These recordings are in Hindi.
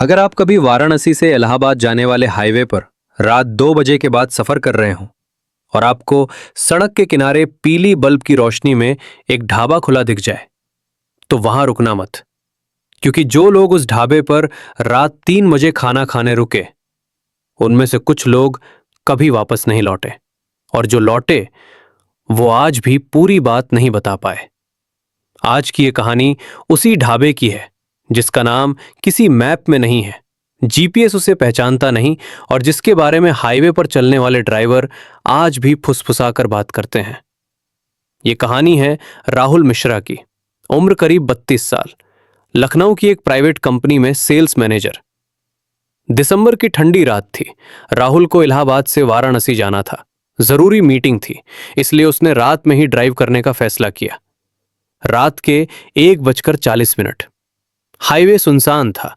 अगर आप कभी वाराणसी से इलाहाबाद जाने वाले हाईवे पर रात 2 बजे के बाद सफर कर रहे हो और आपको सड़क के किनारे पीली बल्ब की रोशनी में एक ढाबा खुला दिख जाए, तो वहां रुकना मत। क्योंकि जो लोग उस ढाबे पर रात 3 बजे खाना खाने रुके, उनमें से कुछ लोग कभी वापस नहीं लौटे, और जो लौटे वो आज भी पूरी बात नहीं बता पाए। आज की ये कहानी उसी ढाबे की है जिसका नाम किसी मैप में नहीं है, जीपीएस उसे पहचानता नहीं, और जिसके बारे में हाईवे पर चलने वाले ड्राइवर आज भी फुसफुसाकर बात करते हैं। ये कहानी है राहुल मिश्रा की। उम्र करीब 32 साल, लखनऊ की एक प्राइवेट कंपनी में सेल्स मैनेजर। दिसंबर की ठंडी रात थी। राहुल को इलाहाबाद से वाराणसी जाना था। जरूरी मीटिंग थी, इसलिए उसने रात में ही ड्राइव करने का फैसला किया। रात के 1:40। हाईवे सुनसान था।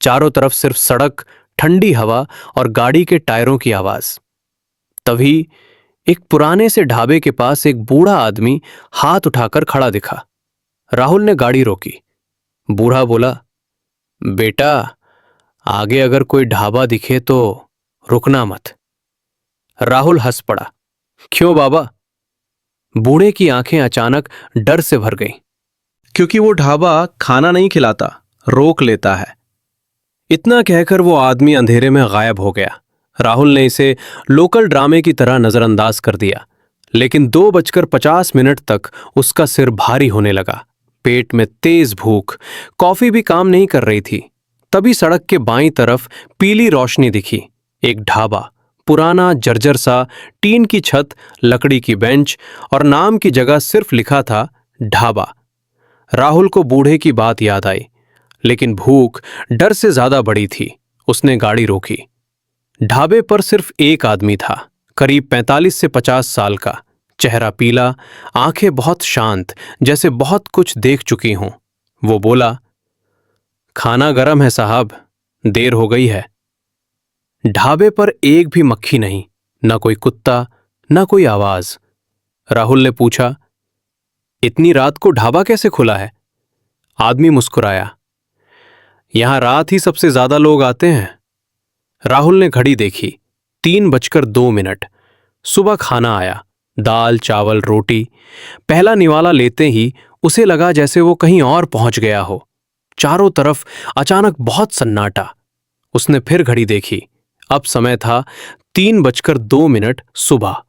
चारों तरफ सिर्फ सड़क, ठंडी हवा और गाड़ी के टायरों की आवाज। तभी एक पुराने से ढाबे के पास एक बूढ़ा आदमी हाथ उठाकर खड़ा दिखा। राहुल ने गाड़ी रोकी। बूढ़ा बोला, बेटा, आगे अगर कोई ढाबा दिखे तो रुकना मत। राहुल हंस पड़ा। क्यों बाबा? बूढ़े की आंखें अचानक डर से भर गईं। क्योंकि वो ढाबा खाना नहीं खिलाता, रोक लेता है। इतना कहकर वो आदमी अंधेरे में गायब हो गया। राहुल ने इसे लोकल ड्रामे की तरह नजरअंदाज कर दिया, लेकिन 2:50 तक उसका सिर भारी होने लगा। पेट में तेज भूख, कॉफी भी काम नहीं कर रही थी। तभी सड़क के बाईं तरफ पीली रोशनी दिखी। एक ढाबा, पुराना जर्जर सा, टीन की छत, लकड़ी की बेंच और नाम की जगह सिर्फ लिखा था ढाबा। राहुल को बूढ़े की बात याद आई, लेकिन भूख डर से ज्यादा बड़ी थी। उसने गाड़ी रोकी। ढाबे पर सिर्फ एक आदमी था, करीब 45 से 50 साल का, चेहरा पीला, आंखें बहुत शांत, जैसे बहुत कुछ देख चुकी हों। वो बोला, खाना गरम है साहब, देर हो गई है। ढाबे पर एक भी मक्खी नहीं, ना कोई कुत्ता, ना कोई आवाज। राहुल ने पूछा, इतनी रात को ढाबा कैसे खुला है? आदमी मुस्कुराया, यहां रात ही सबसे ज्यादा लोग आते हैं। राहुल ने घड़ी देखी, 3:02। सुबह खाना आया, दाल, चावल, रोटी। पहला निवाला लेते ही उसे लगा जैसे वो कहीं और पहुंच गया हो। चारों तरफ अचानक बहुत सन्नाटा। उसने फिर घड़ी देखी। अब समय था 3:02 सुबह।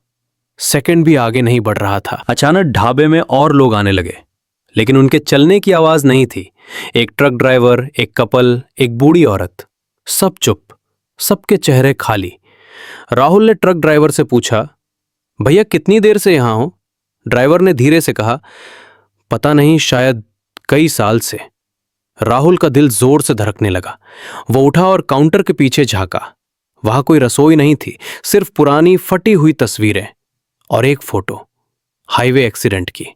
सेकंड भी आगे नहीं बढ़ रहा था। अचानक ढाबे में और लोग आने लगे, लेकिन उनके चलने की आवाज नहीं थी। एक ट्रक ड्राइवर, एक कपल, एक बूढ़ी औरत, सब चुप, सबके चेहरे खाली। राहुल ने ट्रक ड्राइवर से पूछा, भैया कितनी देर से यहां हो? ड्राइवर ने धीरे से कहा, पता नहीं, शायद कई साल से। राहुल का दिल जोर से धड़कने लगा। वो उठा और काउंटर के पीछे झांका। वहां कोई रसोई नहीं थी, सिर्फ पुरानी फटी हुई तस्वीरें और एक फोटो हाईवे एक्सीडेंट की।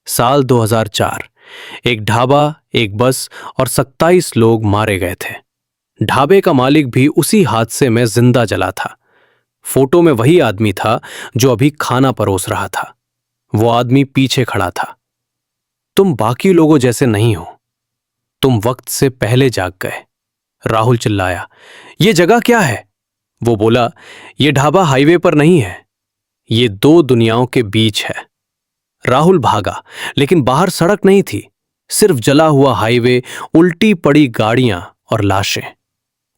साल 2004। एक ढाबा, एक बस और 27 लोग मारे गए थे। ढाबे का मालिक भी उसी हादसे में जिंदा जला था। फोटो में वही आदमी था जो अभी खाना परोस रहा था। वो आदमी पीछे खड़ा था। तुम बाकी लोगों जैसे नहीं हो, तुम वक्त से पहले जाग गए। राहुल चिल्लाया, ये जगह क्या है? वो बोला, ये ढाबा हाईवे पर नहीं है, ये दो दुनियाओं के बीच है। राहुल भागा, लेकिन बाहर सड़क नहीं थी, सिर्फ जला हुआ हाईवे, उल्टी पड़ी गाड़ियां और लाशें।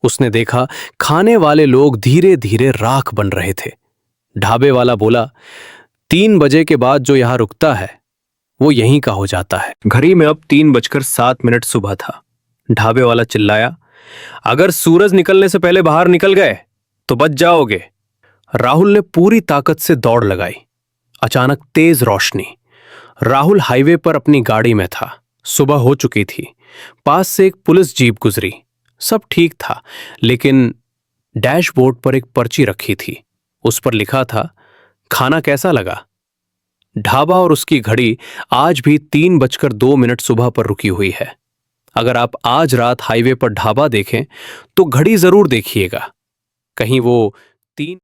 उसने देखा खाने वाले लोग धीरे धीरे राख बन रहे थे। ढाबे वाला बोला, 3 बजे के बाद जो यहां रुकता है वो यहीं का हो जाता है। घड़ी में अब 3:07 सुबह था। ढाबे वाला चिल्लाया, अगर सूरज निकलने से पहले बाहर निकल गए तो बच जाओगे। राहुल ने पूरी ताकत से दौड़ लगाई। अचानक तेज रोशनी। राहुल हाईवे पर अपनी गाड़ी में था। सुबह हो चुकी थी। पास से एक पुलिस जीप गुजरी। सब ठीक था, लेकिन डैशबोर्ड पर एक पर्ची रखी थी। उस पर लिखा था, खाना कैसा लगा? ढाबा और उसकी घड़ी आज भी 3:02 सुबह पर रुकी हुई है। अगर आप आज रात हाईवे पर ढाबा देखें तो घड़ी जरूर देखिएगा। कहीं वो 3